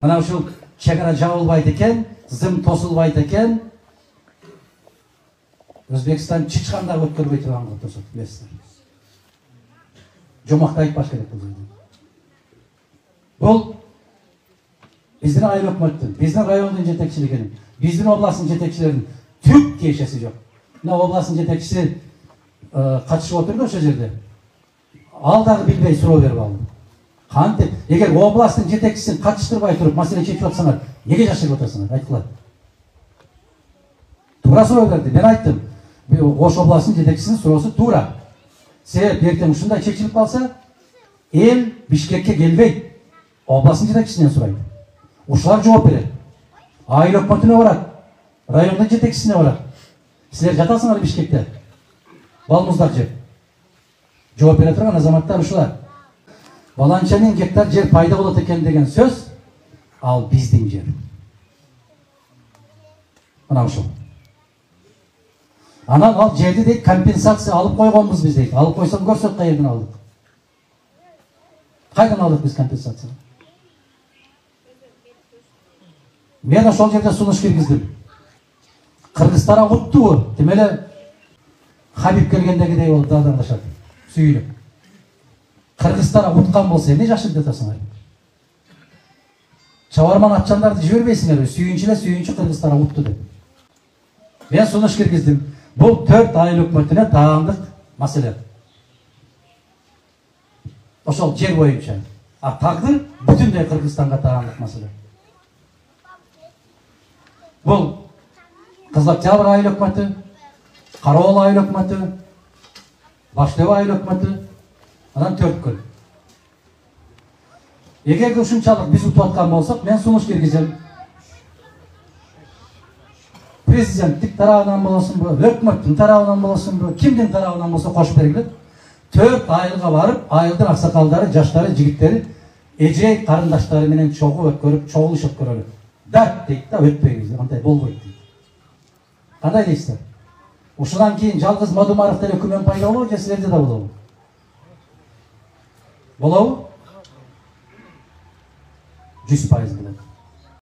Мына ушул чегара жабылбайт экен, зым тосулбайт экен. Өзбекстан чычканда өткөрбөй турган кылып турсат, билесиздер. Жомакты айтпаш керек бул жерде. Бул биздин айыл өкмөттүн, биздин райондун жетекчилигинин, биздин областтын жетекчилеринин түк тиешеси жок. Мына областтын жетекчиси катышып отурду ошол жерде. Ал дагы билбей суроо берип алды. Кантип, эгер областтын жетекчисин катыштырбай туруп маселе чечип атсаңар, неге жашырып атасыңар? Айткыла. Туура суроо берди. Мен айттым. Ош областынын жетекчисинин суроосу туура. Себеп эртең ушундай чечилип калса, эл Бишкекке келбейт. Областын жетекчисинен сурайт. Ушулар жооп берет. Айыл өкмөтүнө барат. Райондун жетекчисине барат. Силер жатасыңар Бишкекте. Балмуздар жеп. Жооп бере турган азаматтар ушулар. Баланча миң гектар жер пайда болот экен деген сөз, ал биздин жер. Мына ушул. Анан ал жерди дейт компенсация алып койгонбуз биз дейт. Алып койсоң көрсөт кайерден алдык. Кайдан алдык биз компенсация? Мен ошол жерде сунуш киргиздим. Кыргызстан уттубу? Тим эле Хабиб келгендегидей болуп даадаңдашат. Сүйүнүп. Кыргызстан уткан болсо эмне жашырып жатасыңар? Чабарман атчандарды жибербейсиңерби? Сүйүнчү Кыргызстан утту деп. Мен сунуш киргиздим. Бул 4 айыл өкмөтүнө таандык маселе. Ошол жер боюнча. А тагдыр бүтүндөй Кыргызстанга таандык маселе. Бул Кызыл Октябрь айыл өкмөтү, Кароол айыл өкмөтү, Баштөө айыл өкмөтү, анан 4 күн. Эгерде ушунчалык биз утуп аткан болсок, мен сунуш киргизем. Президенттик тарабынан болосунбу, өкмөттүн тарабынан болосунбу, кимдин тарабынан болсо кошуп бергиле. 4 айылга барып, айылдын аксакалдары, жаштары, жигиттери, эжей карындаштары менен чогуу өткөрүп, чогулуш өткөрөлү. Дат дейт да, өтпөйбүз, андай болбойт дейт. Кандай дейсиздер? Ушундан кийин жалгыз Мадумаров деле өкмөт пайда болобу, же силерде да болобу? Болобу? 100% болот.